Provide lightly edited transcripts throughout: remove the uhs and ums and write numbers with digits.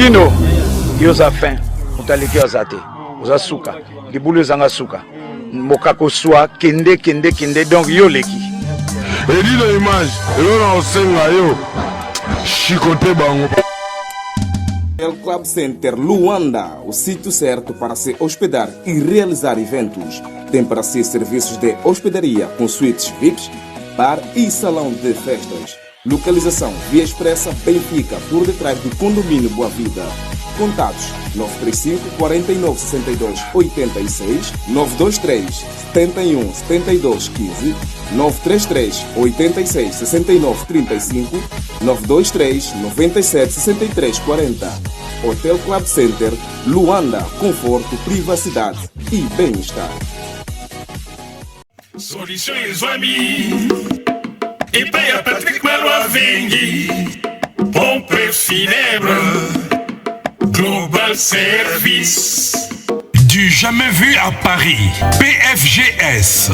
Dino, yoza fin, mutaleki azate, oza suka, libulu zanga suka, mokako swa, kende, donc yo leki. Et dis l'image, et on a senga yo, chicoté bango. Hotel Club Center Luanda, o sítio certo para se hospedar e realizar eventos. Tem para si serviços de hospedaria com suítes VIPs, bar e salão de festas. Localização Via Expressa Benfica, por detrás do condomínio Boa Vida. Contatos 935 49 62 86, 923 71 72 15, 933 86 69 35, 923 97 63 40. Hotel Club Center Luanda, conforto, privacidade e bem-estar. Soluções amis. Et paye à Patrick Malois Vengui. Pompe funèbre. Global Service. Du jamais vu à Paris. PFGS.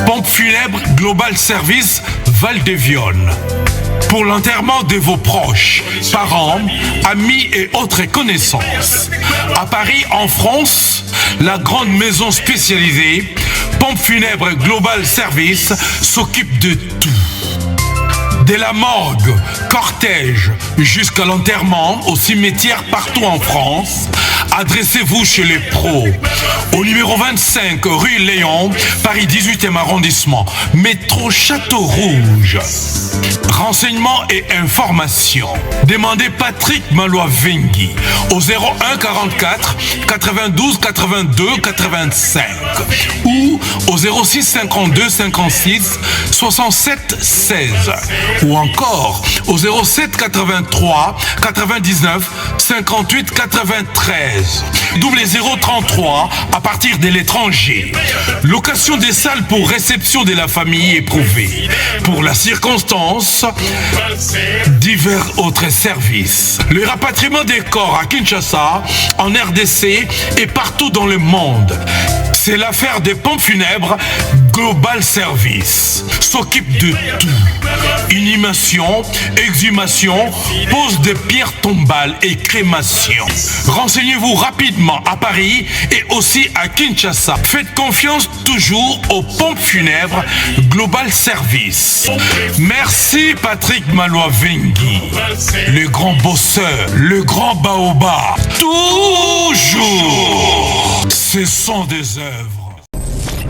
Pompe funèbre Global Service Val-de-Vion. Pour l'enterrement de vos proches, parents, amis et autres connaissances. À Paris, en France, la grande maison spécialisée Pompe funèbre Global Service s'occupe de tout. De la morgue, cortège, jusqu'à l'enterrement au cimetière partout en France, adressez-vous chez les pros. Au numéro 25 rue Léon, Paris 18e arrondissement, métro Château Rouge. Renseignements et informations. Demandez Patrick Malois Vengui au 01 44 92 82 85 ou au 06 52 56 67 16 ou encore au 07 83 99 58 93 double 033 à partir de l'étranger. Location des salles pour réception de la famille éprouvée. Pour la circonstance, divers autres services. Le rapatriement des corps à Kinshasa, en RDC et partout dans le monde. C'est l'affaire des pompes funèbres Global Service. S'occupe de tout. Inhumation, exhumation, pose de pierres tombales et crémation. Renseignez-vous rapidement à Paris et aussi à Kinshasa. Faites confiance toujours aux pompes funèbres Global Service. Merci Patrick Malois Vengui, le grand bosseur, le grand baobab. Toujours. Ce sont des œuvres.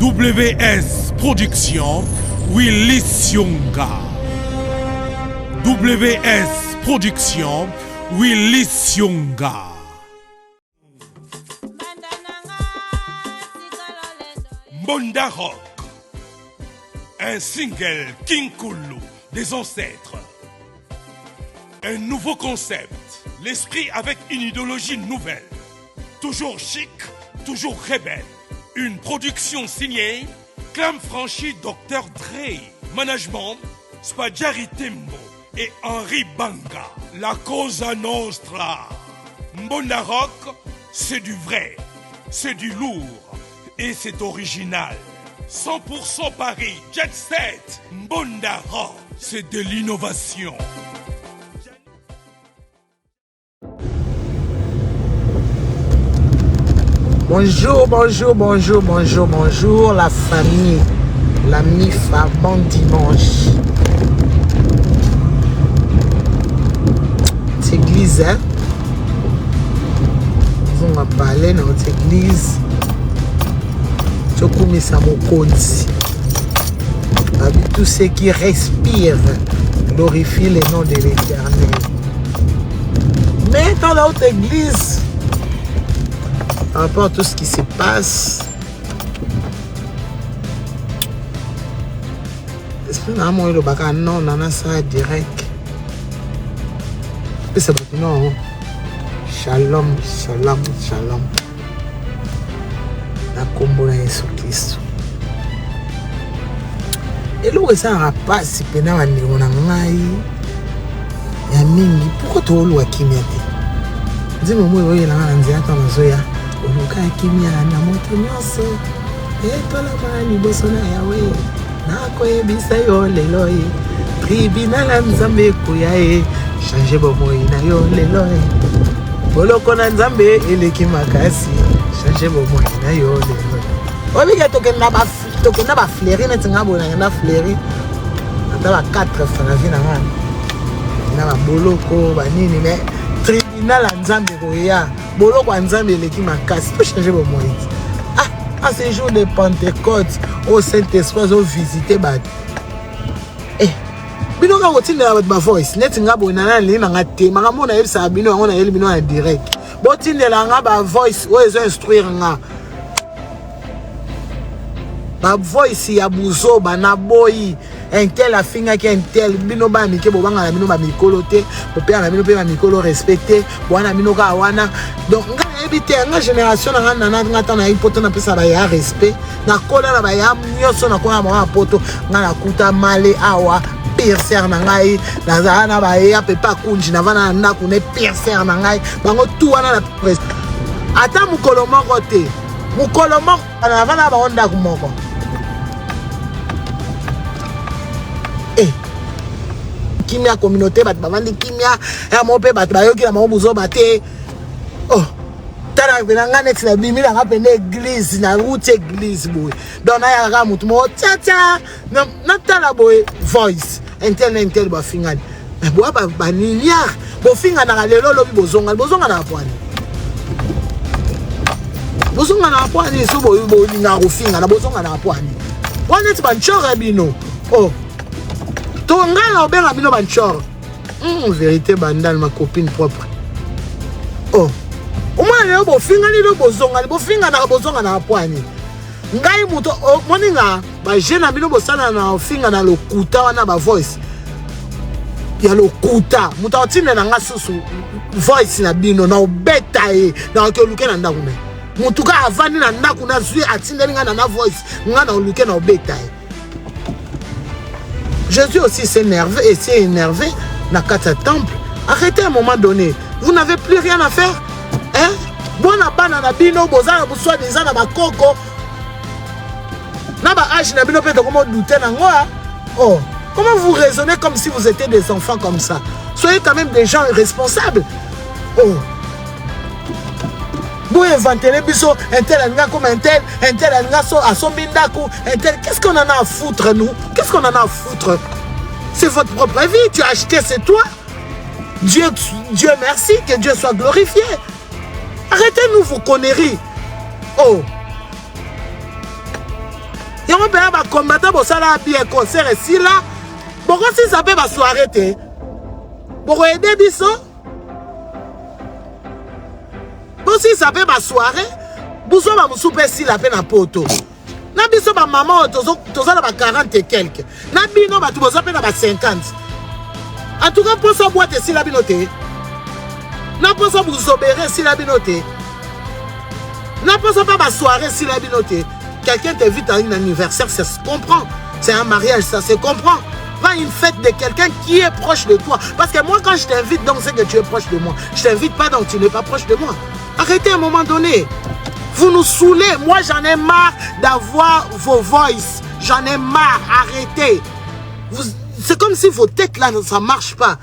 WS Production, Willy Sionga. WS Production, Willy Sionga. Mbonda Rock. Un single King Kulu des ancêtres. Un nouveau concept. L'esprit avec une idéologie nouvelle. Toujours chic, toujours rebelle. Une production signée Clam Franchi Dr. Dre. Management Spadjari Tembo et Henri Banga. La Cosa Nostra. Mbonda Rock, c'est du vrai, c'est du lourd et c'est original. 100% Paris, Jet Set. Mbonda Rock, c'est de l'innovation. Bonjour, bonjour, bonjour, bonjour, bonjour la famille, la MIFA, bon dimanche. Cette église, hein? On va parler dans notre église. Je connais ça mon conti. Avec tous ceux qui respirent, glorifient le nom de l'Éternel. Mais dans notre église, par rapport à tout ce qui se passe, est-ce que nous le bac non, on a ça direct. Et c'est non. Shalom, shalom, shalom. La combo de Jésus Christ. Et là, ça n'a pas si pena on a ngai. Ya mingi, pourquoi tu as kimia te? Dis-moi, moi, il y a un anzia dans la zoya. Oluka kimia na moto nyoso. Toi la mani boso na yawe. Na koyebisa yo lelo ye. Tribunal nzambe kuya ye. Changer bomo na yo lelo ye. boloko na nzambe eleki makasi change bomoi na yo lelo obika tokenda ba fleuri neti nga bona na fleuri ata ba 4 francs na nga na ba boloko ba nini mais tribunal ya nzambe koya boloko ya nzambe eleki makasi to change bomoi à ce jour de Pentecôte au Saint-Esprit au visiter bato bino ka kotinda ba voice net nga bona na le nga te manga mona yebisa bino ngona yeli bino en direct botindela nga ba voice o ezo instruire nga ba voice ya buzoba na boyi intel afinga ki intel bino ba mike bo banga na bino ba mikolo te bo pe na bino pe ba mikolo respecté wana bino ka wana donc nga ebite nga génération na nga tana ipoto na pesa ba ya respect na kola na ba ya nyoso na kola ba poto nga na kuta male awa piercer na ngai na na ba ya pepa kunji na vana na ku ne piercer na ngai bango tu wana na presse ata mukolo moko te mukolo moko na vana ba onda ku moko kimia communauté bat bavandi kimia ya mope bat bayoki na mabuzo bate oh tala benanga net na bimi na pene église na route église boy dona ya ga mutu mo tata na tala boy voice intel ba fingani bo ba ninia bo finga na lelo lobi bozonga na pwani so bo linga ko finga na bozonga na pwani wana ti banchora bino oh tonga na obenga bino banchora vérité bandal ma copine propre oh oma lelo bofinga ni lo bofinga na bozonga na pwani ngai muto moninga ba jeune bino bosala na ofinga na lokuta wana ba voice ya lokuta muto otine na nga susu voice na bino na obeta e na ke luke na ndaku me mutu ka avani na ndaku na zui atinde nga na voice nga na luke na obeta e Jésus aussi s'est énervé et s'est énervé dans le temple. Arrêtez à un moment donné. Vous n'avez plus rien à faire. Hein? Bon, na bino, bozana, boussoa des ans, na coco. Na ba âge, na bino, peut-être comment douter na moi. Oh, comment vous raisonnez comme si vous étiez des enfants comme ça? Soyez quand même des gens responsables. Oh. Vous inventez les bisous, un tel anga comme un tel anga à son bindaku, un tel. Qu'est-ce qu'on en a à foutre, nous? Qu'est-ce qu'on en a à foutre? C'est votre propre vie, tu as acheté, c'est toi. Dieu merci, que Dieu soit glorifié. Arrêtez-nous vos conneries. Oh. Il y a un combattant pour ça là, bien concert ici là. Pourquoi si ça peut va s'arrêter? Pour aider bisous? Si ça fait ma soirée, vous avez un souper si la peine à poto. Na biso ba maman toza na ba 40 et quelques. Na bino ba tu boza pe na ba 50. En tout cas pour ça boîte si la binoté. Na pour ça vous obérer si la binoté. Na pour ça pas ba soirée si la binoté. Quelqu'un t'invite à un anniversaire, ça se comprend. C'est un mariage, ça se comprend. Pas une fête de quelqu'un qui est proche de toi. Parce que moi quand je t'invite, donc c'est que tu es proche de moi. Je t'invite pas donc tu n'es pas proche de moi. Arrêtez à un moment donné. Vous nous saoulez. Moi, j'en ai marre d'avoir vos voices. J'en ai marre. Arrêtez. C'est comme si vos têtes là, ça ne marche pas.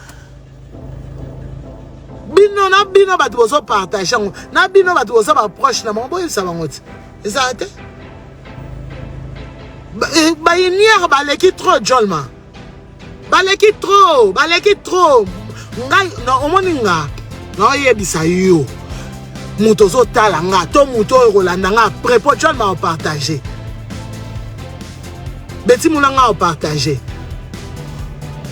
Bino na bino ba dozo partager. Na bino ba dozo ba proche na mon boy ça va ngoti. C'est ça arrêtez. Ba yinière ba leki trop jolma. Ba leki trop. Ngai no omoninga. No yebisa yo. Mutozo talanga, to muto rolanda après pour John m'a partagé. Beti mulanga partagé.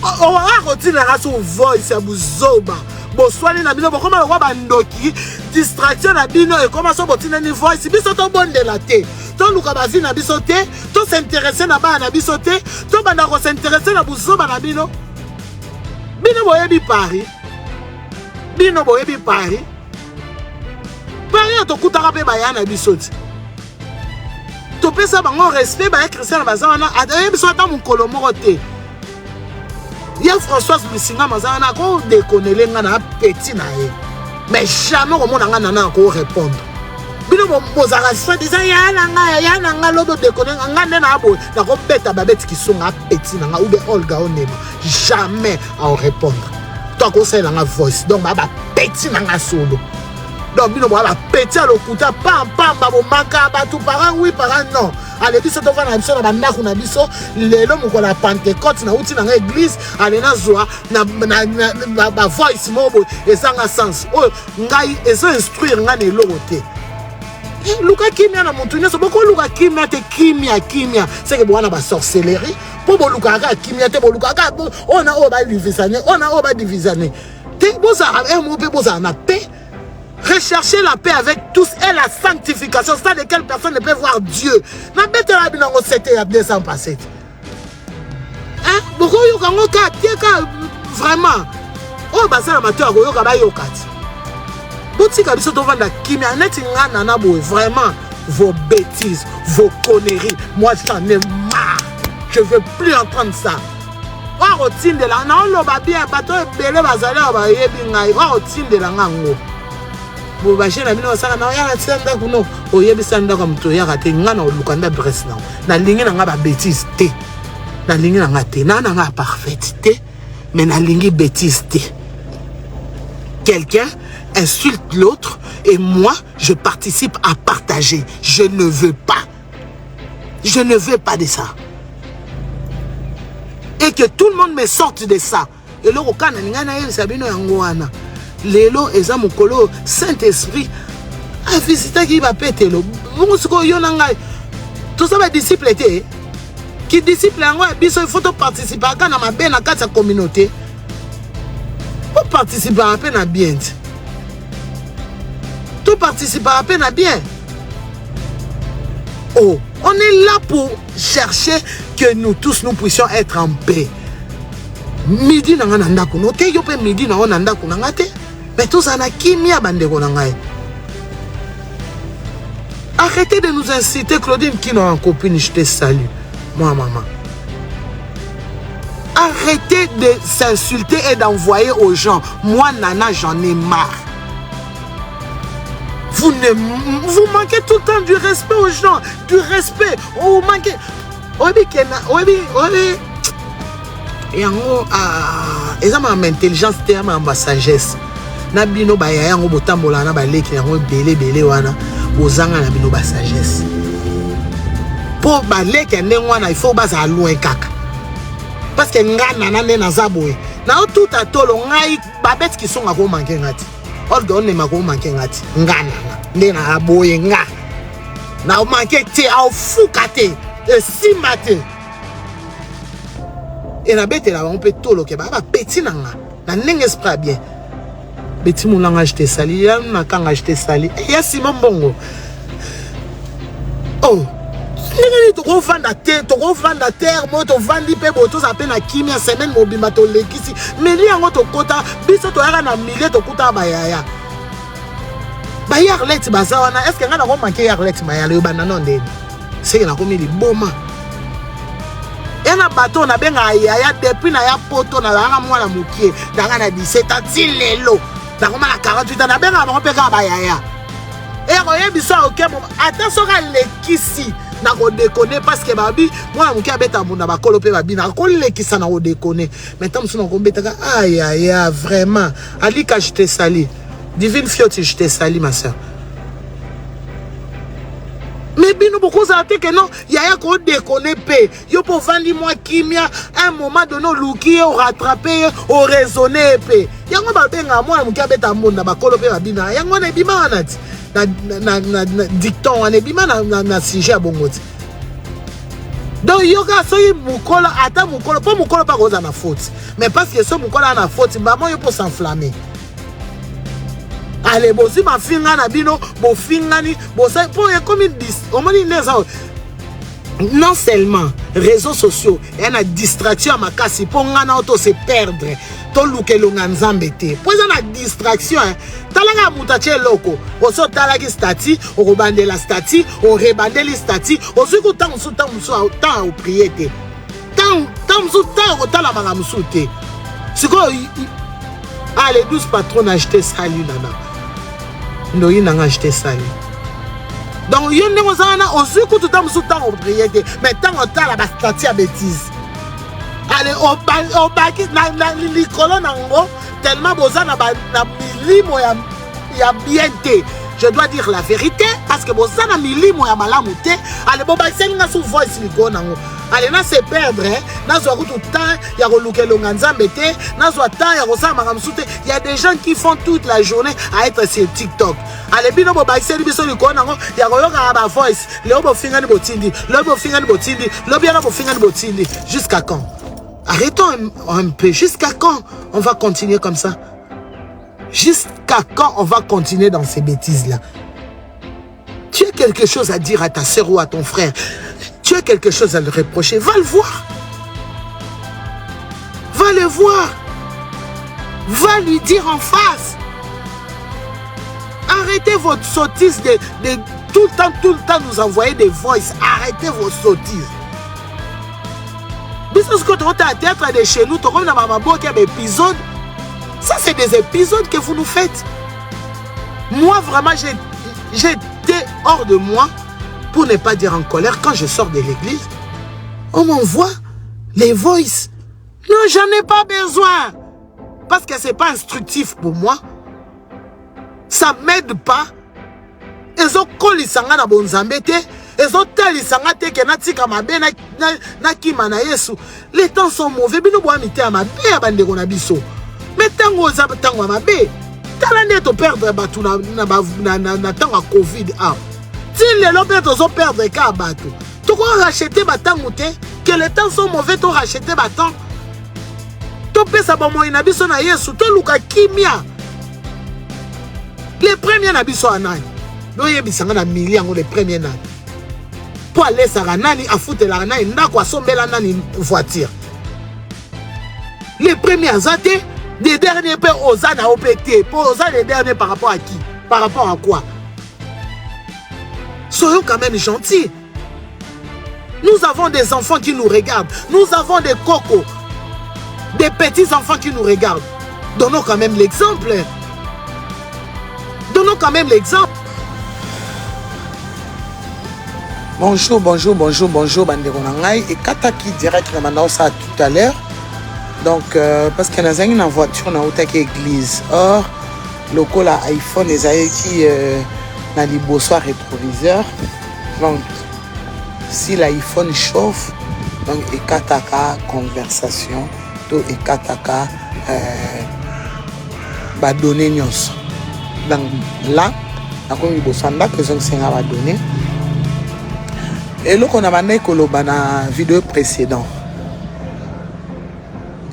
On a continué à son voice à buzoba. Bon soirée na bino comment le roi bandoki distraction na bino et comment so botina ni voice biso to bonne de la té. To luka bazi na biso té, to s'intéresser na ba na biso té, to banda ko s'intéresser na buzoba na bino. Bino boyebi Paris. Paris to kutaka pe bayana bisoti. To pesa bango respect ba Christian bazana adaye biso ata mukolo moko te. Ya Françoise Lusinga mazana ko déconner nga na petit na ye. Mais jamais ko mona nga na ko répondre. Bino bozaka soit déjà ya nga lobo déconner nga nena abo na ko beta babeti kisunga petit na nga ou be Olga onema. Jamais à répondre. Toi ko sala nga voice donc ba petit na nga solo. donc bino ba pété le couta pam pam ba maka ba tout parent oui parent non allez biso to vana biso na bandako na biso lelo moko la Pentecôte na uti na église allez na zoa na ba voice mobo ezanga sens oh ngai ezo instruire nga ne lokote luka kimia na mutu nyoso boko luka kimia te kimia c'est que bwana ba sorcellerie po bo luka ka kimia te bo luka ka on a ba divisané on a ba divisané te boza un mot pe boza na paix. Rechercher la paix avec tous et la sanctification, sans lesquelles personne ne peut voir Dieu. Na bête la binango c'était à 200 passé. Hein? Beaucoup yokango ka tieka vraiment. Oh bah ça amateur go yoka ba yokati. Botika biso to vanda kimia net ngana na boy vraiment vos bêtises, vos conneries. Moi j'en ai marre. Je veux plus entendre ça. Wa rotine de la na on lo ba bien bato belé bazala ba yebi ngai. Wa rotine de la ngango. Bobache na bino saka na ya tsenda kuno oyebisa ndako mto ya kate ngana olukanda dress na lingi na nga ba bêtise te na lingi na nga te na nga parfaite te mais na lingi bêtise te quelqu'un insulte l'autre et moi je participe à partager. Je ne veux pas de ça et que tout le monde me sorte de ça et le okana ngana yebisa bino yango wana Lelo eza mukolo Saint-Esprit a visité qui va péter le musuko yonanga tout ça va disciple te qui disciple ngo biso il faut participer à na mabe na kati ya communauté pour participer à peine bien tout participer à peine bien oh on est là pour chercher que nous tous nous puissions être en paix midi na ngana kuno te yo pe midi na ona ndako na ngate. Mais tout ça n'a kimia bandeko na ngai. Arrêtez de nous inciter, Claudine qui n'a en copine, je te salue. Moi maman. Arrêtez de s'insulter et d'envoyer aux gens. Moi nana, j'en ai marre. Vous manquez tout le temps du respect aux gens, du respect. Vous manquez. Yango eza ma intelligence te ma sagesse. Na bino ba ya yango botambola na ba leki yango belé wana bozanga na bino ba sagesse. Po ba leki ndenge wana il faut baza loin kaka. Parce que ngana na ne na zaboye. Na tout atolo ngai ba bête qui sont ngako manquer ngati. Ordo ne mako manquer ngati. Ngana ne na aboye nga. Na manquer te au fukate et si maté. Et na bête là on peut tolo ke ba petit nanga. Na ndenge esprit bien. Petit mon langage te sali, ya na kanga te sali. Ya Simon Bongo. Oh. Nini to go vanda terre, mo to vandi pe boto za pe na kimia semaine mobimba to lekisi. Meli yango to kota, biso to yaka na milieu to kuta bayaya. Ba yarlet baza wana, est-ce que nga na ko manke yarlet mayale yo banana ndeni. C'est que na komi li boma. Ena bato na benga yaya depuis na ya poto na la mwana mukie, na na 17 ans lelo. Na koma na 48 ans na benga ba peka ba yaya. Et roye biso OK mo attention ka lekisi na ko déconner parce que babi moi mukie abeta munda ba kolo pe babi na ko lekisa na ko déconner. Maintenant muso na ko betaka aïe aïe vraiment Alika je te salue. Divine Fioti je te salue ma soeur. Mais bino beaucoup ça que non yaya ko déconner pe yo pour vendre moi kimia un moment donné luki au rattraper au raisonner pe yango ba benga moi mukia beta munda ba kolo pe babina yango na bima wanati na dicton wana bima na sujet bongoti donc yoga soyi mukola ata mukola pas mukola pas cause na faute mais parce que so mukola na faute maman yo pour s'enflammer. Allez, bosi ma finga na bino, bo fingani, bo sa pour comme ils disent, au moins non seulement réseaux sociaux, il y a une distraction à ma casse pour ngana auto se perdre. To luke lo nganzambe te. Pour ça une distraction, talanga mutache loko. Oso talaki stati, o rebande la stati, o rebande les stati, o suku tant au prier te. Tant au tala manga musute. Siko allez 12 patrons acheter salut nana. Ndoyi nanga acheter salut. Donc yon ne ozana ozuku tout temps sous temps au prier mais tant on t'a la bastati à bêtise. Allez au baki na likolo nango tellement bozana na milimo ya bien te. Je dois dire la vérité parce que bon ça na milimo ya malamu te. Allez bon ba selinga sous voice liko nango. Allez na se perdre hein. Na zo tout temps ya kolukelo nzambe te, na zo temps ya kosala makamsu te. Il y a des gens qui font toute la journée à être sur TikTok. Allez bino bo ba seli biso liko nango ya koyoka ba voice. Le bo finga ni botindi, le bo finga ni botindi, le bien bo finga ni botindi. Jusqu'à quand? Arrêtons un peu. Jusqu'à quand on va continuer comme ça? Jusqu'à quand on va continuer dans ces bêtises-là? Tu as quelque chose à dire à ta sœur ou à ton frère. Tu as quelque chose à le reprocher. Va le voir. Va le voir. Va lui dire en face. Arrêtez votre sottise de tout le temps nous envoyer des voices. Arrêtez vos sottises. Parce que tu as un théâtre de chez nous, tu as un épisode. Ça, c'est des épisodes que vous nous faites. Moi, vraiment, j'étais hors de moi, pour ne pas dire en colère, quand je sors de l'église. On m'envoie les voices. Non, j'en ai pas besoin. Parce que ce n'est pas instructif pour moi. Ça ne m'aide pas. Ils ont collé ça dans bon zambete. Ils ont tali ça te que natika mabe na kima na Yesu. Les temps sont mauvais. Bino bo amite amabe abande ko na biso. Mais tango za tango amabe. Talande to perdre batu na tango Covid ah. Si les lobes to perdre ka batu. Tu peux racheter batango te que les temps sont mauvais to racheter batan. To pesa ba moyi na biso na Yesu to luka kimia. Les premiers na biso anani. No yebisanga na millions les premiers nani. Pour aller à nani à foutre la nani n'a quoi sommer la nani voiture. Les premiers années, les derniers peu aux années à OPT. Pour aux années les derniers par rapport à qui? Par rapport à quoi? Soyons quand même gentils. Nous avons des enfants qui nous regardent. Nous avons des cocos. Des petits enfants qui nous regardent. Donnons quand même l'exemple. Donnons quand même l'exemple. Bonjour, bonjour, bonjour, bonjour, Bandeko Nangai. Et Kataki direct na mandao ça tout à l'heure. Donc, parce que nous avons une voiture dans l'église. Or, le col à iPhone, les aïeux qui n'a les beaux soirs rétroviseurs. Donc, si l'iPhone chauffe, donc, et Kataka conversation, tout et Kataka va donner nous. Donc, là, on a eu beau sanda que nous va donner. Et là, on a vu dans la vidéo précédente.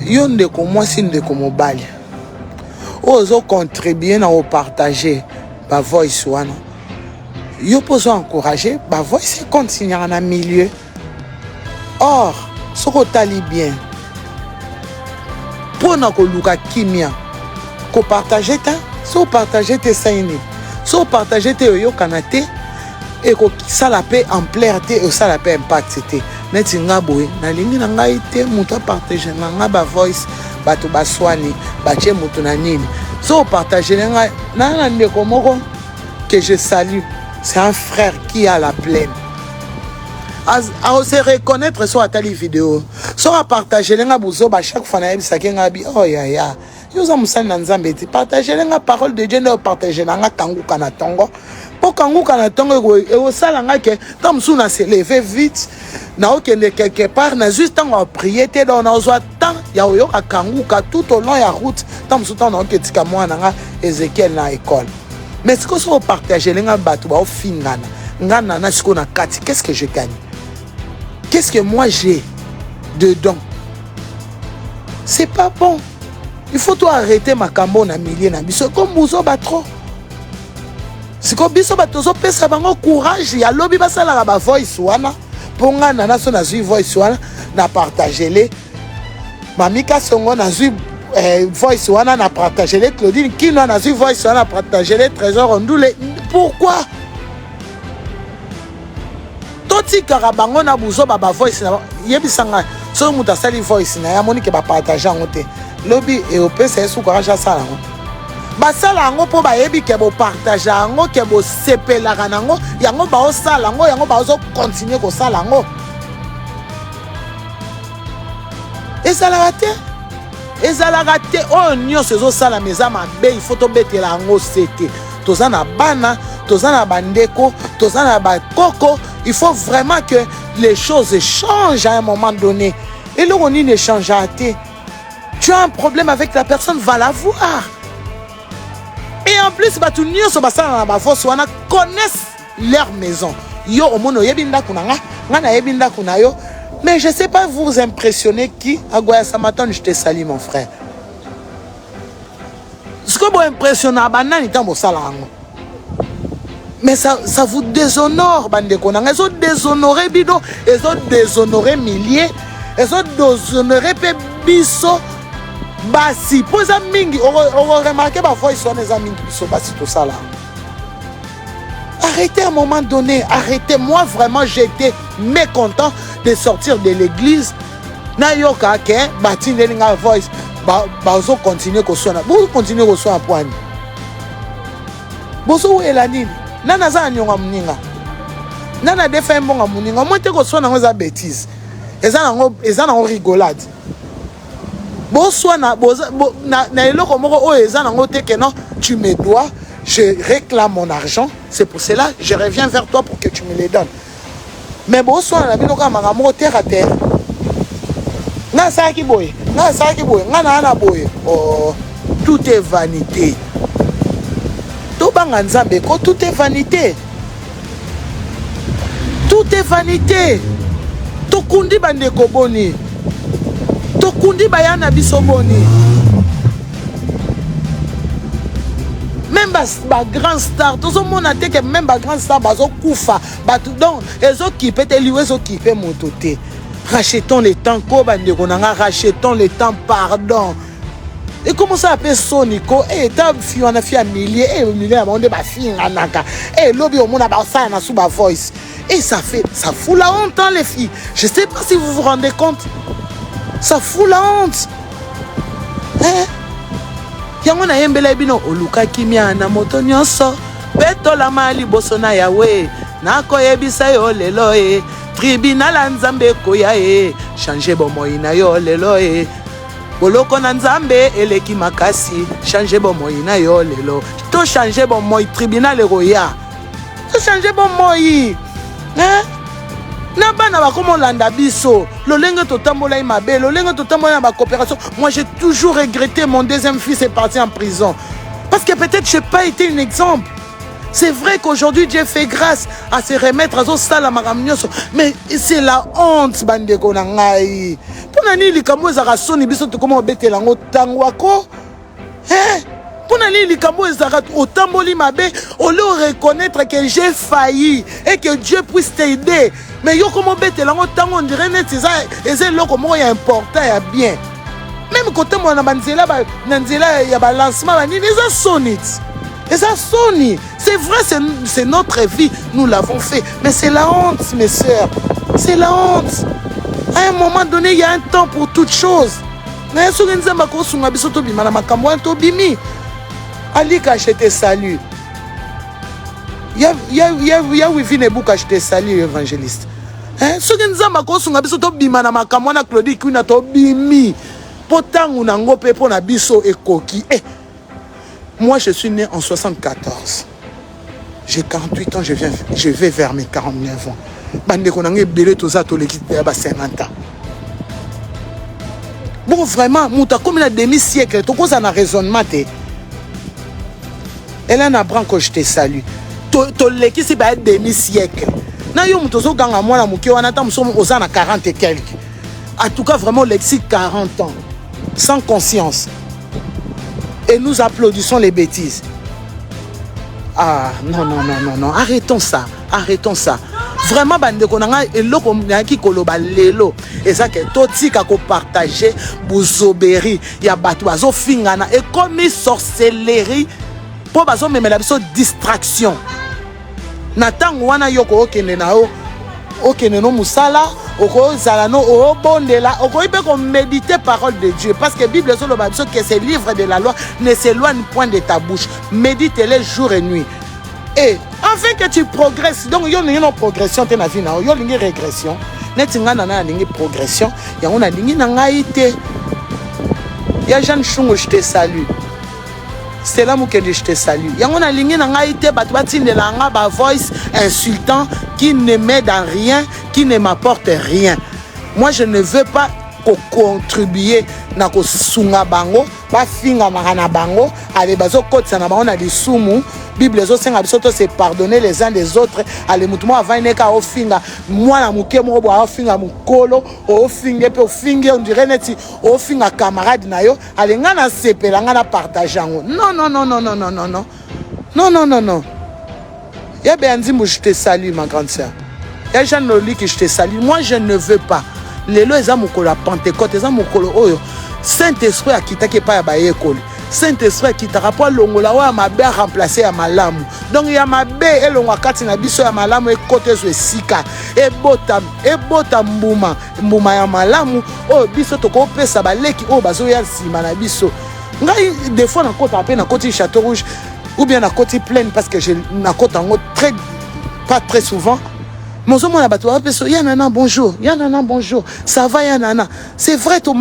Yon de moi si de comme bal. Ozo contribuer à partager ba voice wana. Yo poso encourager ba voice continuer en milieu. Or, ce que tali bien. Pour na ko luka kimia. Ko partager ta, so partager te saini. So partager te yo kanate. Et que ça la paix en clarté et ça la paix impact c'était neti ngaboy na lingi na ngai te muta partager na ngaba voice bato baswani bache mutu na nini so partager nga na ndeko moko que je salue c'est un frère qui a la plaine à se reconnaître sur atali vidéo so a partager nga buzo ba chaque fois na yebisa ke ngabi oh ya yo za musani na nzambe ti partager nga parole de Dieu ne partager nga kanguka na tongo. Pour kanguka na tongo et au salanga que tam suna se lever vite na okende quelque part na juste en prier te dans na ozo temps ya yo kanguka tout au long ya route tam suna na oketika mwana nga Ezekiel na école. Mais ce que so partager nga bato ba ofingana ngana na siko na kati qu'est-ce que je gagne? Qu'est-ce que moi j'ai dedans? C'est pas bon. Il faut toi arrêter ma cambo na milieu na biso comme buzo ba trop. Si ko biso batozo pesa bango courage ya lobi basala ba voice wana ponga na so na zui voice wana na partager les mamika songo na zui voice wana na partager les Claudine Kino na zui voice wana partager les Trésor Ondoule. Pourquoi toti karabango na buzo ba voice na yebisanga so muta sali voice na ya monique ba partager ngote lobi et au pesa sou courage sala ngo basala ngo po bayebi ke bo partage ngo ke bo sepela kanango yango ba osala ngo yango ba ozo continuer ko sala ngo ezala raté o nyo sezo sala meza mabe il faut to betela ngo sete tozana bana, tozana bandeko, tozana bakoko. Il faut vraiment que les choses changent à un moment donné. Et là, on ne change à thé. Tu as un problème avec la personne, va la voir. Et en plus, connaissent leur maison. Yo, mais je ne sais pas vous impressionner qui, Agoya Samatan, je te salue mon frère. Ce que vous impressionnez, mais ça vous déshonore, bandeko. Ils ont déshonoré Bido, ils ont déshonoré milliers, ils ont déshonoré Biso. Basi, pour ça, mingi, on remarque parfois ils sont des amis qui sont basi tout ça là. Arrêtez à un moment donné, arrêtez. Moi vraiment j'étais mécontent de sortir de l'église. Na yoka ke bati nelinga voice, bazo continuer ko sona. Vous continuez ko sona point. Boso elanini. Nana za nyonga muninga. Nana defa mbonga muninga. Moi te ko sona ngoza bêtise. Eza na rigolade. Tu me dois, je réclame mon argent, c'est pour cela je reviens vers toi pour que tu me les donnes. Mais terre à terre. Tout est vanité. Tout est vanité. Tout est vanité. Tokundi bandeko boni. Tokundi bayana bisoboni. Même ba grand star, tout le monde a dit que même ba grand star bazo kufa, donc les autres qui peut les autres qui peut monter. Rachetons le temps, rachetons le temps, pardon. Et comment ça appelle Sonico? Et ta fille on a fait un millier, et millier on a fille anaka. Et lobby au monde a ça na sous ba voice. Et ça fout la honte hein, les filles. Je sais pas si vous vous rendez compte. Ça fout la honte. Hein? Yango na yembela bino oluka kimia na moto nyonso. Beto la mali bosona yawe. Na koyebisa yo lelo e. Tribunal nzambe koya e. Changer bomoi na yo lelo e. Boloko na nzambe eleki makasi. Changer bomoi na yo lelo. To changer bomoi tribunal roya. To changer bomoi. Hein? Na bana ba comme landa biso lolenge totambola imabe lolenge totambola ba coopération. Moi j'ai toujours regretté mon deuxième fils est parti en prison parce que peut-être j'ai pas été un exemple. C'est vrai qu'aujourd'hui Dieu fait grâce à se remettre à sala maramnyoso, mais c'est la honte bandeko na ngai. Pona ni likambo za rasoni biso to comment betela ngo tangwako. Hein? Pona ni likambo za otamboli mabe, on le reconnaître que j'ai failli et que Dieu puisse t'aider. Mais yo comment bête là on dirait net ça et c'est là comment il est important et bien. Même quand on a banzela nanzela il y a ba lancement ni les sonit. Et ça sonne. C'est vrai c'est notre vie, nous l'avons fait, mais c'est la honte mes sœurs. C'est la honte. À un moment donné, il y a un temps pour toute chose. Mais si on nzamba ko sunga biso to bima na makambo to bimi. Alika je te salue. Ya wivine buka je te salue évangéliste. Hein? Ce que nous avons fait, c'est que nous avons Claudie qui a bimi. Pourtant, na ngope pour na biso et coquille. Moi, je suis né en 74. J'ai 48 ans, je vais vers mes 49 ans. Bande qu'on a belé tout ça, tout l'équipe de 50 ans. Bon, vraiment, mouta comme un demi-siècle, tout ça n'a raisonnement. Hélène Abranco, je te salue. Tout l'équipe, c'est un demi-siècle. Na yo mutozo ganga mwana muke wana ta muso ozana 40 et quelques. En tout cas vraiment lexique 40 ans sans conscience. Et nous applaudissons les bêtises. Ah non, arrêtons ça. Vraiment bandeko nanga eloko nyaki koloba lelo eza ke totika ko partager buzoberi ya batu bazo fingana et comme sorcellerie pour bazo memela biso distraction. Natang wana yoko okene na o okene no musala oko zala no o bondela oko ibe ko méditer parole de Dieu parce que la Bible sur le Bible que ces livres de la loi ne s'éloignent point de ta bouche, médite-les jour et nuit et afin que tu progresses. Donc yo n'ingi no progression te na vie na yo lingi régression netinga na lingi progression ya on a lingi na ngai te ya Jeanne Chungo je te salue. c'est là que je te salue. Yango na lingi na ngai te bato batindela nga ba voice insultant qui ne m'aide en rien, qui ne m'apporte rien. Moi je ne veux pas contribuer na ko sunga bango, ba finga marana bango, ale bazo kotsa na bango na lisumu. Bible zo senga biso to se pardonner les uns des autres. Ale mutumo avane ka ofinga mwana muke mo bo ofinga mukolo, ofinge pe ofinge on dirait neti ofinga camarade na yo, ale nga na sepela nga na partager ngo. Non non non non non non non non. Non non non non. Ya Béanzimbo, je te salue ma grande sœur. Ya Jean Loli que je te salue. Moi je ne veux pas. Lelo eza mukolo la Pentecôte, eza mukolo oyo Saint-Esprit akitaki pa ya ba ekoli. Saint-Esprit akitaka po longola wa mabe a remplacer ya malamu. Donc ya mabe elongwa kati na biso ya malamu ekote zo esika. Ebota mbuma ya malamu oyo biso toko pesa baleki oyo bazo ya sima na biso. Ngai des fois na kota pe na koti Château Rouge ou bien na koti Plaine parce que je na kota ngo pas très souvent. Mon zomo na bato apeso ya nana bonjour, ya nana bonjour, ça va ya nana. C'est vrai to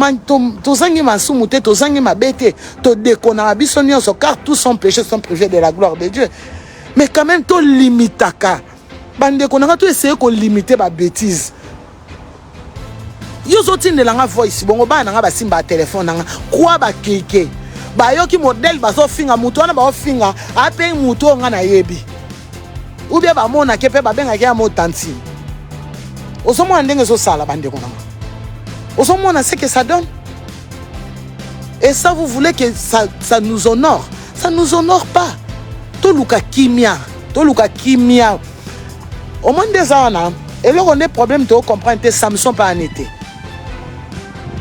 zangi masumu te, to zangi mabete, to dekona biso nyonso car tous sont péchés, sont privés de la gloire de Dieu. Mais quand même to limitaka. Bande konanga to essayer ko limiter ba bêtise. Yo zoti ne langa voice bongo ba nanga ba simba téléphone nanga kwa ba keke. Ba yo ki modèle ba zo finga mutu wana ba finga ape mutu nga na yebi. Ou bien ba mona kepe ba benga ya motanti. Osomo ndenge zo sala bande konanga. Osomo na ce que ça donne. Et ça vous voulez que ça nous honore. Ça nous honore pas. Toluka kimia. Au moins des années, et là on a des problèmes de comprendre que Samson pas en été.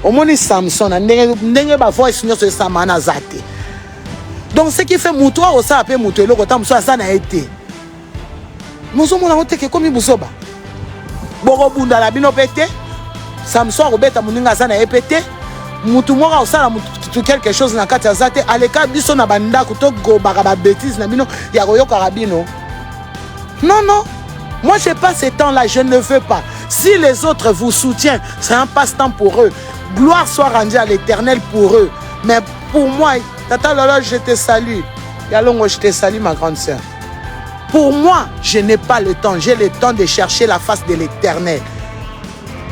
Au moins Samson n'engue pas voix sinon c'est Samana zate. Donc ce qui fait moutoir au ça appelle moutoir le côté moutoir ça n'a été. Nous sommes là on te que comme busoba. Boro bunda la bino pété. Samson robeta muninga ça n'a pété. Moutou mora au ça tout quelque chose na kati zate aleka biso na banda kuto go baraba bêtise na bino ya royo karabino. Non non. Moi, je n'ai pas ces temps-là, je ne veux pas. Si les autres vous soutiennent, c'est un passe-temps pour eux. Gloire soit rendue à l'Éternel pour eux. Mais pour moi, Tata Lola, je te salue. Yalongo, je te salue, ma grande sœur. Pour moi, je n'ai pas le temps. J'ai le temps de chercher la face de l'Éternel.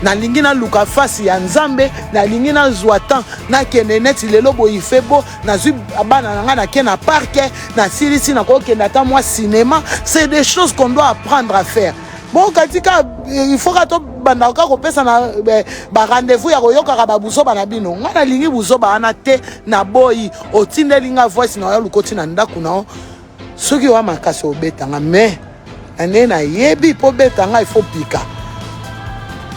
Na lingi na luka fasi ya nzambe na lingi na zwatan na kenenet lelo bo ifebo na zu abana nga na kena parc na silisi na ko kenda ta moi cinéma, c'est des choses qu'on doit apprendre à faire. Bon katika il faut ka to banda ka ko pesa na ba rendez-vous ya ko yoka ba buso bana bino nga na lingi buso ba na te na boyi otindeli nga voice na yo lukoti na ndaku na soki wa makasi obetanga mais ane na yebi po betanga il faut pika.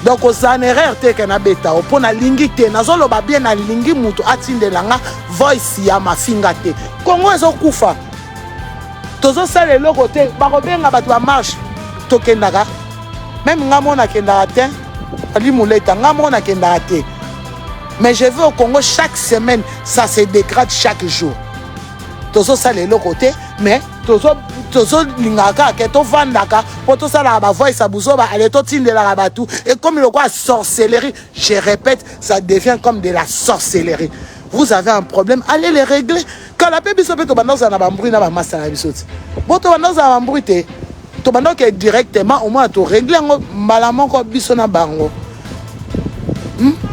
Donc aux erreur te que na beta pour na lingi te nazolo ba bien na lingi mutu atindelanga voice ya mafinga te Congo ezo kufa tozo sala le côté ba robenga ba to marche to kendaka même ngamo na kendaka te ali muleta ngamo na kendaka te mais je veux au Congo chaque semaine ça se dégrade chaque jour tozo sala le côté mais tozo lingaka ke to vandaka pour to sala ba voice sa buzoba ale to tindela ba tout et comme le quoi sorcellerie je répète ça devient comme de la sorcellerie. Vous avez un problème, allez les régler. Quand la paix biso pe to banda za na bamburi na ba massa na bisoti bo to banda za bamburi te to banda ke directement au moins to régler malaman ko biso na bango.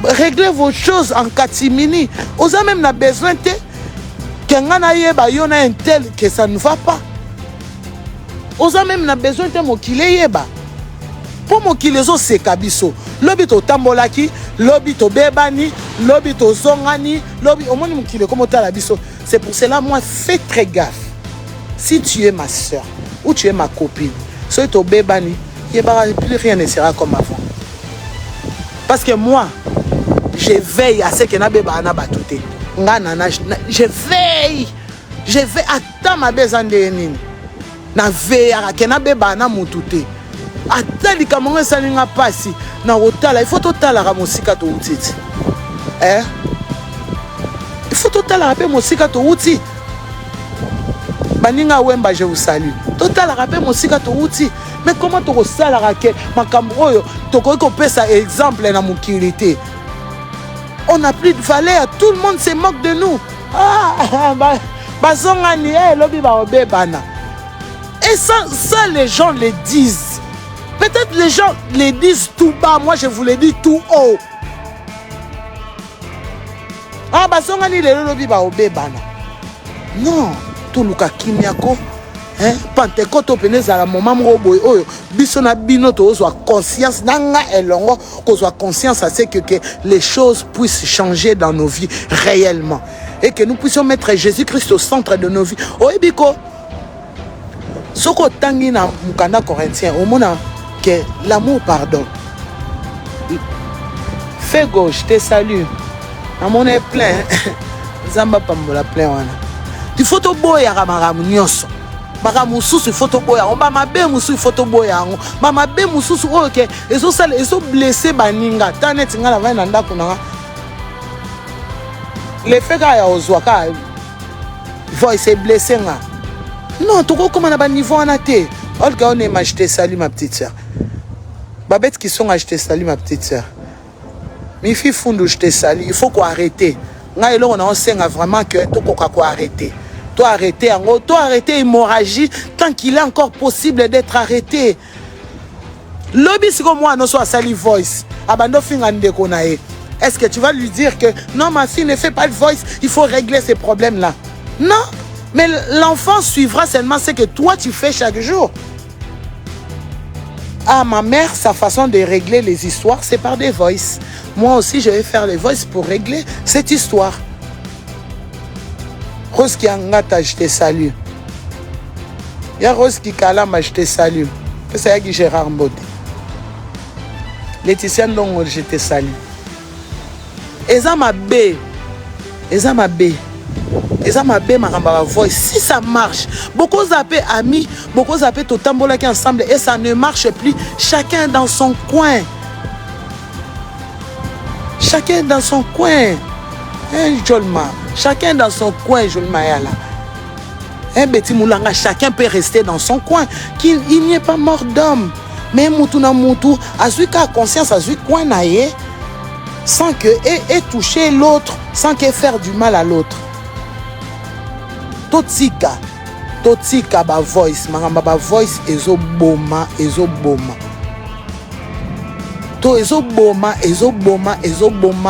Réglez vos choses en catimini. Vous avez même besoin de Kengana yeba yona un tel que ça ne va pas. Oza même na besoin de mokile yeba. Pour mokile zo se kabiso. Lobi to tambolaki, lobi to bebani, lobi to zongani, lobi au moins mokile comme ta biso. C'est pour cela moi fais très gaffe. Si tu es ma soeur ou tu es ma copine, so to bebani, yeba plus rien ne sera comme avant. Parce que moi je veille à ce que na beba na batute. Je veille attends ma besoin de nini na veille à que na beba na mutute attali kamonga salinga pasi na otala il faut totala ka musika to utiti il faut totala ka musika to uti baninga wemba je vous salue totala ka musika to uti mais comment to sala ka ke makambo oyo to ko pesa exemple na mukilité. On n'a plus de valeur, tout le monde se moque de nous. Ah, bah, bazongani lobi ba obebana. Et ça les gens le disent. Peut-être les gens le disent tout bas, moi je vous le dis tout haut. Ah bazongani le lobi ba obebana. Non, tout luka kimiako. Pentecôte peneza la moment moko oyo biso na bino to soit conscience nanga elongo ko soit conscience à ce que les choses puissent changer dans nos vies réellement et que nous puissions mettre Jésus-Christ au centre de nos vies. Oyebiko soko tangi na mukanda Corinthiens au mona que l'amour pardonne. Fais gauche, te salue. Amon est plein. Zamba pambola plein wana. Tu faut to boya ramaramu nyonso. Baka mususu photo boya on ba mabe mususu photo boya ngo ba mabe mususu oke ezo sala ezo blessé baninga tanet ngala va na ndako na le fait ka ya ozwa ka voice est blessé nga non to ko na ba niveau en até olga on est m'acheter salut ma petite sœur babette qui sont acheter salut ma petite sœur mi fi fundu je te salue il faut qu'on arrête nga elo on senga vraiment que to ko arrêter. Toi arrêter l'hémorragie tant qu'il est encore possible d'être arrêté. Lobby si comme moi non soit sali voice. Abando fingande konae. Est-ce que tu vas lui dire que non ma fille ne fait pas de voice, il faut régler ces problèmes là? Non, mais l'enfant suivra seulement ce que toi tu fais chaque jour. Ah ma mère, sa façon de régler les histoires c'est par des voices. Moi aussi je vais faire les voices pour régler cette histoire. Rose qui angata, je te salue. Il y a Rose qui kalama, je te salue. C'est ça qui Gérard Mbode. Laetitia Ndongo, je te salue. Eza ma bé. Eza ma bé. Eza ma bé, ma voix. Si ça marche, beaucoup zappé amis, beaucoup zappé tout tambola qui ensemble et ça ne marche plus. Chacun dans son coin. Chacun dans son coin. Jolma. Chacun dans son coin, Jolma Yala. Un Betty Moulanga, chacun peut rester dans son coin. Qu'il n'y ait pas mort d'homme. Mais Moutuna Moutou, Azuka conscience, Azuka coin naïe, sans que et toucher l'autre, sans que faire du mal à l'autre. Totsika ba voice, maramba ba voice, ezo boma. To ezo boma,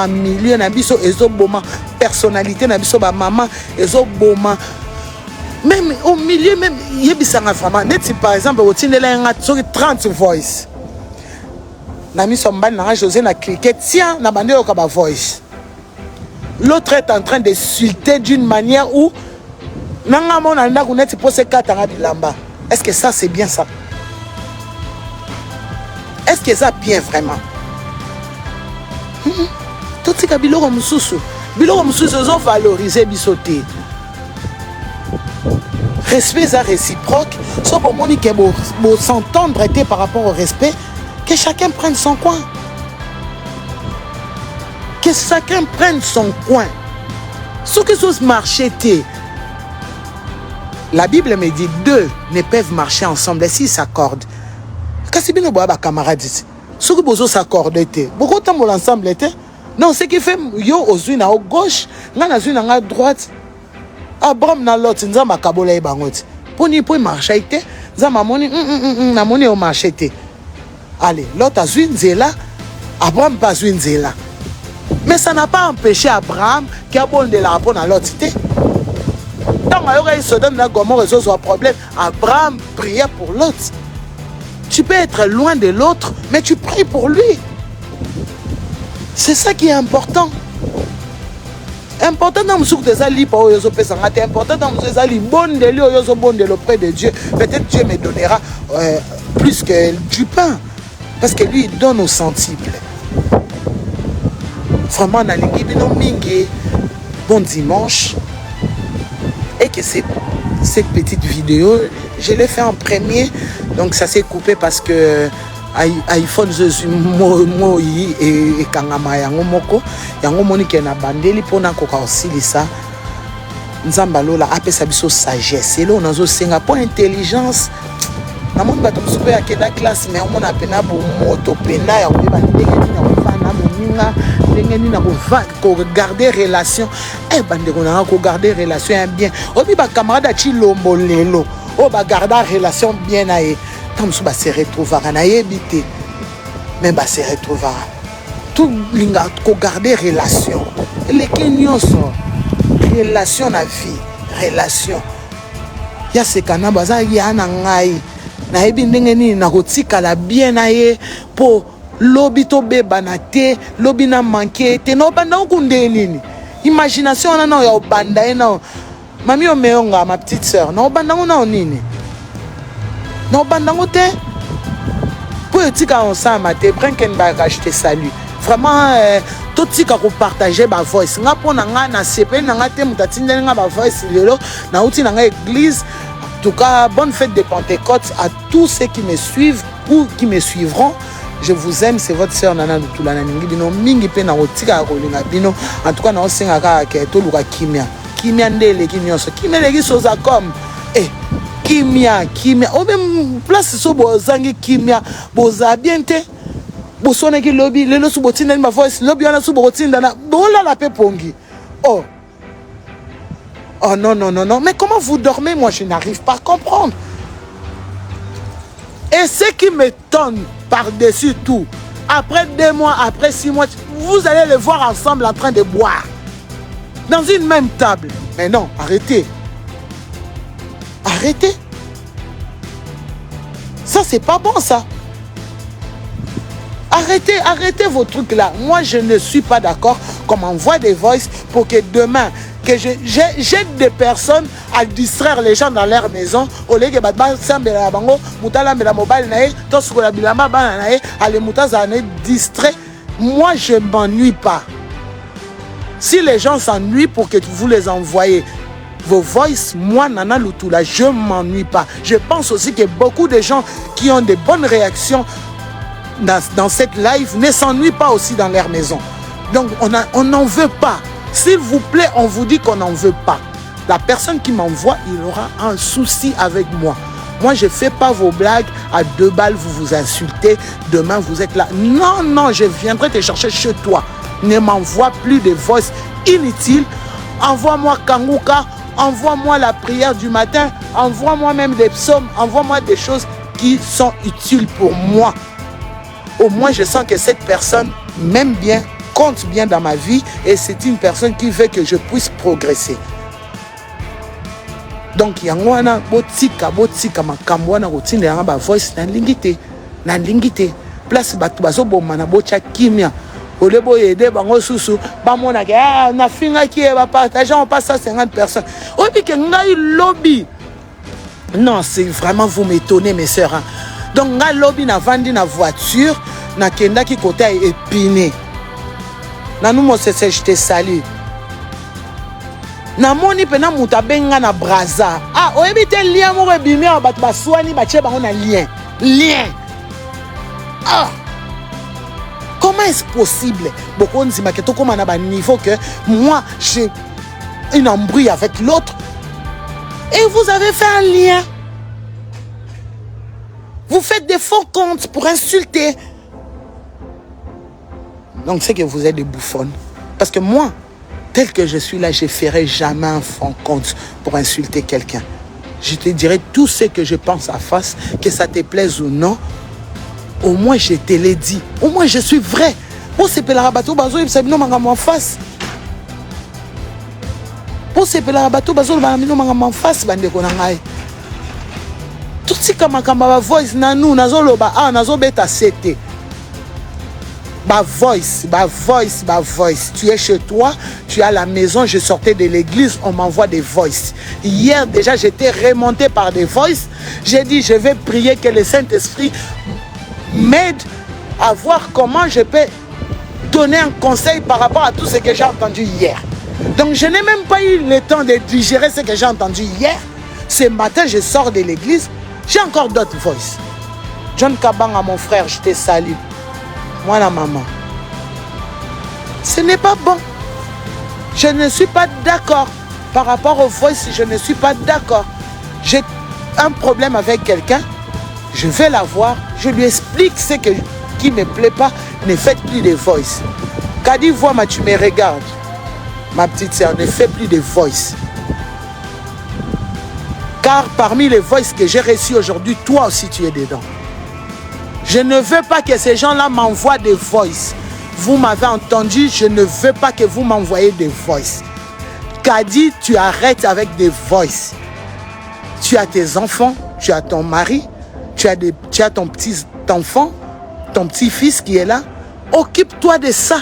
milieu na biso ezo boma, personnalité na biso ba maman ezo boma. Même au milieu même yebisanga vraiment net si par exemple au tindela nga 30 voice. Na mi somba na José na cliquer tiens na bande yo ka ba voice. L'autre est en train d'insulter d'une manière où nanga mona ndako net pour se katanga bilamba. Est-ce que ça c'est bien ça? Est-ce que ça bien vraiment? Tout ce que biloko mususu ont valorisé bisoté. Respect à réciproque. Sauf pour moi que vous s'entendre était par rapport au respect, que chacun prenne son coin. Que chacun prenne son coin. Ce que ce marché était. La Bible me dit deux ne peuvent marcher ensemble s'ils s'accordent. Kasi bino boa ba camarade ici. Ce que bozo s'accorde était. Beaucoup de temps l'ensemble était. Non, ce qui fait yo ozui na gauche, nga na zui na droite. Abraham na l'autre nzamba kabola e bangoti. Poni po marcher était, nzamba moni na moni au marché était. Allez, l'autre azui nzela, Abraham pas zui nzela. Mais ça n'a pas empêché Abraham qui a bon de la rapport à l'autre était. Tant il se donne là comment résoudre un problème, Abraham priait pour l'autre. Tu peux être loin de l'autre, mais tu pries pour lui. C'est ça qui est important. Important dans le souk des alliés, important dans les alliés, bon de lui, bon de l'auprès de Dieu. Peut-être Dieu me donnera plus que du pain. Parce que lui, il donne au centuple. Vraiment, dans les bon dimanche. Et que cette petite vidéo, je l'ai fait en premier. Donc ça s'est coupé parce que iPhone moi et kangama yango moko yango monique na bandeli pona koka osilisa nzamba lola apesa biso sagesse et là on azo senga po intelligence na mon bato super ya keda classe mais on a pena bo moto pena ya koyeba ndenge nini ya kofana moninga ndenge nini ko garder relation bandeko na ko garder relation bien obi ba camarade chi lombo lelo o ba garder relation bien na ye tant so ba se retrouvera na yebité mais ba se retrouvera tout linga ko garder relation les kenyonso relation na vie relation ya se kana baza ya na ngai na yebi ndenge nini na kotikala bien na ye po lobi to beba na te lobi na manke te no banda okunde nini imagination na no ya obanda ena mami o meonga ma petite sœur no banda ngona nini no banda ngote po etika ensemble te brinken ba racheter salut vraiment tout tika ko partager ba voice nga pona nga na sepe na nga te mutatindela nga ba voice lelo na uti na nga église. En tout cas, bonne fête de Pentecôte à tous ceux qui me suivent ou qui me suivront. Je vous aime, c'est votre sœur Nana Lutulana Ningi Bino. Mingi pe na otika kolinga bino. En tout cas, na osenga ka to luka kimia. Kimia ndele kinyoso. Kimia legi soza comme kimia. Au même place so bozangi kimia. Boza bien te. Bosone ki lobby, lelo su botinda ma voice, lobby wana su botinda na bola la pe pongi. Oh non, non, non, non. Mais comment vous dormez? Moi, je n'arrive pas à comprendre. Et ce qui m'étonne par-dessus tout, après 2 mois, après 6 mois, vous allez les voir ensemble en train de boire. Dans une même table. Mais non, arrêtez. Arrêtez. Ça, c'est pas bon, ça. Arrêtez vos trucs là. Moi, je ne suis pas d'accord qu'on m'envoie des voices pour que demain, que j'aide des personnes à distraire les gens dans leur maison. Au lieu que distrait. Moi, je ne m'ennuie pas. Si les gens s'ennuient pour que vous les envoyez vos voices, moi, Nana Lutula, je ne m'ennuie pas. Je pense aussi que beaucoup de gens qui ont de bonnes réactions dans cette live ne s'ennuient pas aussi dans leur maison. Donc, on n'en veut pas. S'il vous plaît, on vous dit qu'on n'en veut pas. La personne qui m'envoie, il aura un souci avec moi. Moi, je ne fais pas vos blagues à 2 balles, vous vous insultez, demain vous êtes là. Non, non, je viendrai te chercher chez toi. Ne m'envoie plus de voices inutiles. Envoie-moi Kanguka, envoie-moi la prière du matin, envoie-moi même des psaumes, envoie-moi des choses qui sont utiles pour moi. Au moins, je sens que cette personne m'aime bien, compte bien dans ma vie et c'est une personne qui veut que je puisse progresser. Donc, yangwana botika makambo wana routine yanga ba voice na lingite place batu bazo bomba na bocha kimia olebo yede bango susu ba mona ke na finga ki ba partager on passe à 50 personnes. Obi ke ngai lobby. Non, c'est vraiment vous m'étonnez mes sœurs. Hein. Donc ngai lobby na vandi na voiture na kenda ki côté épiné. Na nous mo c'est je te salue. Na moni pena muta benga na braza. Ah, oyebi te lien mo rebimi a bat baswani ba che bango na lien. Ah. Comment est-ce possible? Beaucoup de gens qui comme à niveau que moi j'ai une embrouille avec l'autre et vous avez fait un lien. Vous faites des faux comptes pour insulter. Donc c'est que vous êtes des bouffonnes. Parce que moi, tel que je suis là, je ne ferai jamais un faux compte pour insulter quelqu'un. Je te dirai tout ce que je pense à face, que ça te plaise ou non. Au moins, je te l'ai dit. Au moins, je suis vrai. Pour ces pelarabato, bazo, il s'est mis en face. Pour ces pelarabato, bazo, il s'est mis en face. Tout ce qui est voice, nanou, nazo loba, ah, nazo beta sete. Ba voice. Tu es chez toi, tu es à la maison, je sortais de l'église, on m'envoie des voices. Hier, déjà, j'étais remonté par des voices. J'ai dit, je vais prier que le Saint-Esprit m'aide à voir comment je peux donner un conseil par rapport à tout ce que j'ai entendu hier. Donc je n'ai même pas eu le temps de digérer ce que j'ai entendu hier. Ce matin, je sors de l'église, j'ai encore d'autres voices. John Kabanga, mon frère, je te salue. Moi, la maman. Ce n'est pas bon. Je ne suis pas d'accord. Par rapport aux voices, je ne suis pas d'accord. J'ai un problème avec quelqu'un. Je vais la voir, je lui explique ce qui ne me plaît pas, ne faites plus de voice. Kadi, vois-moi, tu me regardes. Ma petite sœur, ne fais plus de voice. Car parmi les voices que j'ai reçues aujourd'hui, toi aussi tu es dedans. Je ne veux pas que ces gens-là m'envoient des voices. Vous m'avez entendu, je ne veux pas que vous m'envoyez des voices. Kadi, tu arrêtes avec des voices. Tu as tes enfants, tu as ton mari, tu as ton petit enfant, ton petit-fils qui est là. Occupe-toi de ça.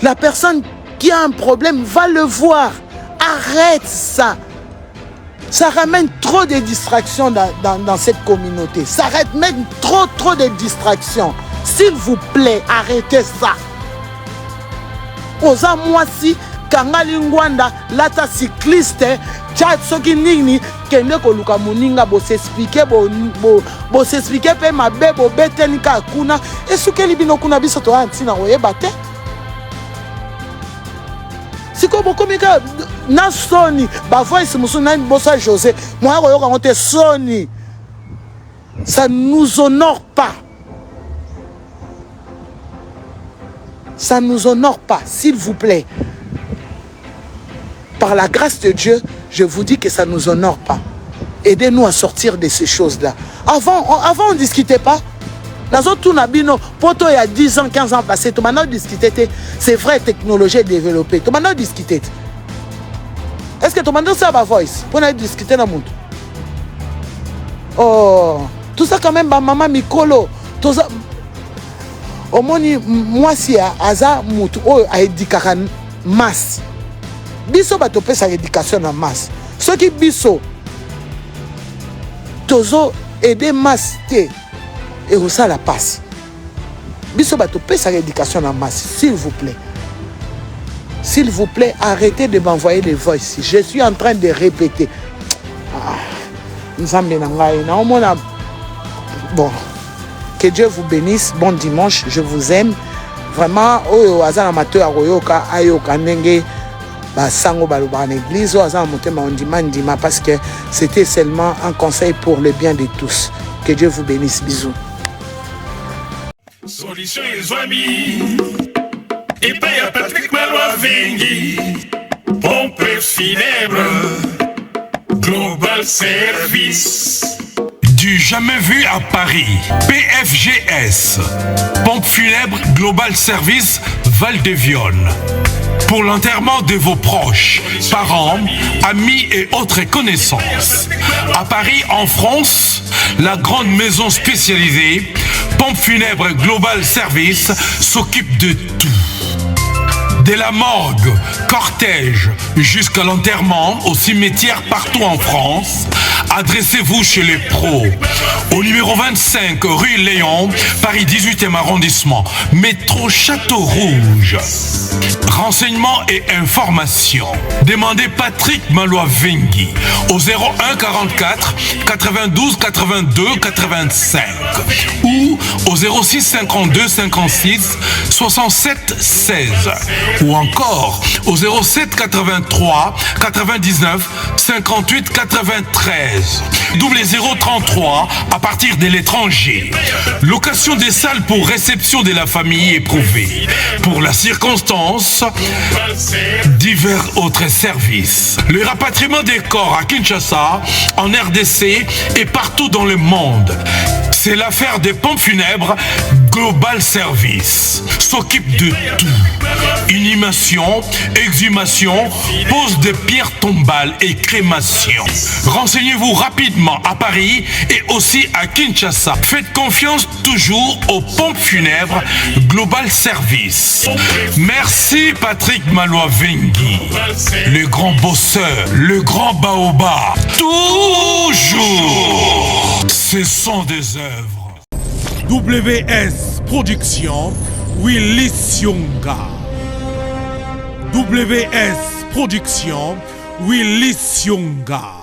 La personne qui a un problème va le voir. Arrête ça. Ça ramène trop de distractions dans cette communauté. Ça ramène trop de distractions. S'il vous plaît, arrêtez ça. Oza mwasi, kangali ngwanda, lata cycliste, tchat soki nini, kende koluka muninga, bo s'expliquer pe mabe, bo beteni ka kuna, et souke libino kuna biso to antina oye bate. Siko boko mika na soni ba voice musu na bossa José moi royo kangote soni, ça nous honore pas, ça nous honore pas, s'il vous plaît. Par la grâce de Dieu, je vous dis que ça nous honore pas. Aidez-nous à sortir de ces choses-là. Avant on discutait pas. Tout nabino, poto il y a 10 ans, 15 ans passés, tout maintenant discuter, c'est vrai, technologie est développée. Tout maintenant discuter. Est-ce que tout maintenant ça va voice pour aller discuter dans le monde? Oh, tout ça quand même, bah, maman Mikolo, tout ça. Au moins, moi si aza mutu a éducation masse. Biso ba topé sa éducation en masse. Ceux qui biso tozo aider masse té. Et où ça la passe. Biso bato paie sa éducation en masse, s'il vous plaît. S'il vous plaît, arrêtez de m'envoyer des voices. Je suis en train de répéter. Bon, que Dieu vous bénisse. Bon dimanche, je vous aime. Vraiment, au hasard amateur aroyoka ayoka nenge basango baloba en église, au hasard motema ondima parce que c'était seulement un conseil pour le bien de tous. Que Dieu vous bénisse. Bisous. Solution et amis. Et paye à Patrick Malois Vengi. Pompe funèbre. Global Service. Du jamais vu à Paris. PFGS. Pompe funèbre Global Service Val-de-Vion. Pour l'enterrement de vos proches, parents, amis et autres connaissances. À Paris, en France, la grande maison spécialisée Pompe funèbre Global Service s'occupe de tout. De la morgue, cortège, jusqu'à l'enterrement au cimetière partout en France, adressez-vous chez les pros. Au numéro 25 rue Léon, Paris 18e arrondissement, métro Château Rouge. Renseignements et informations. Demandez Patrick Malois Vengi au 01 44 92 82 85 ou au 06 52 56 67 16 ou encore au 07 83 99 58 93 double 033 à partir de l'étranger. Location des salles pour réception de la famille éprouvée. Pour la circonstance, divers autres services. Le rapatriement des corps à Kinshasa, en RDC et partout dans le monde. C'est l'affaire des pompes funèbres Global Service. S'occupe de tout. Inhumation, exhumation, pose de pierres tombales et crémation. Renseignez-vous rapidement à Paris et aussi à Kinshasa. Faites confiance toujours aux pompes funèbres Global Service. Merci Patrick Malois Vengi, le grand bosseur, le grand baobab. Toujours. Ce sont des œuvres. WS Production, Willy Sionga. WS Production, Willy Sionga.